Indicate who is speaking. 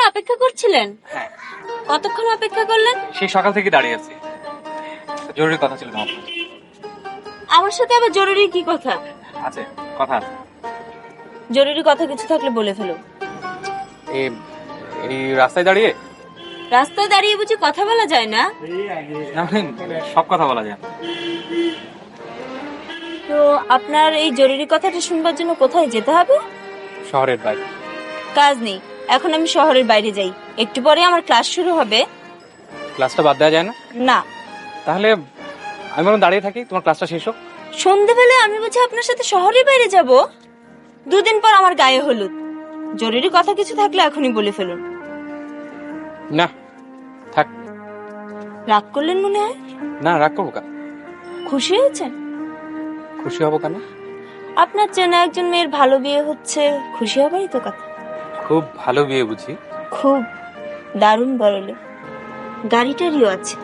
Speaker 1: অপেক্ষা করছিলেন?
Speaker 2: হ্যাঁ,
Speaker 1: কতক্ষণ অপেক্ষা করলেন?
Speaker 2: সেই সকাল থেকে দাঁড়িয়ে আছি। জরুরি কথা ছিল তোমার সাথে।
Speaker 1: আমার সাথে আবার জরুরি কি কথা?
Speaker 2: আছে, কথা আছে।
Speaker 1: জরুরি কথা কিছু থাকলে বলে ফেলো।
Speaker 2: এই এই রাস্তায় দাঁড়িয়ে
Speaker 1: রাস্তায় দাঁড়িয়ে বুঝি কথা বলা যায় না?
Speaker 2: না, মানে সব কথা বলা যায় না।
Speaker 1: তো আপনার এই জরুরি কথাটা শুনবার জন্য কোথায় যেতে হবে?
Speaker 2: শহরের বাইরে।
Speaker 1: কাজ নেই, এখন আমি শহরের বাইরে যাই। একটু পরে আমার ক্লাস শুরু হবে।
Speaker 2: ক্লাসটা বাদ দেওয়া যায় না?
Speaker 1: না,
Speaker 2: তাহলে আমি বরং দাঁড়িয়ে থাকি, তোমার ক্লাসটা শেষ হোক।
Speaker 1: সন্ধেবেলায় আমি বুঝি আপনার সাথে শহরের বাইরে যাব? দুদিন পর আমার গায়ে হলুদ। জরুরি কথা কিছু থাকলে এখনই বলে ফেলুন।
Speaker 2: না, থাক।
Speaker 1: রাগ করলেন মনে হয়?
Speaker 2: না, রাগ করবো কেন?
Speaker 1: খুশি হয়েছেন?
Speaker 2: খুশি হবো কেন?
Speaker 1: আপনার চেনা একজন মেয়ের ভালো বিয়ে হচ্ছে, খুশি হবারই তো কথা।
Speaker 2: খুব ভালো বিয়ে বুঝি।
Speaker 1: খুব দারুণ বড়লে, গাড়িটারিও আছে।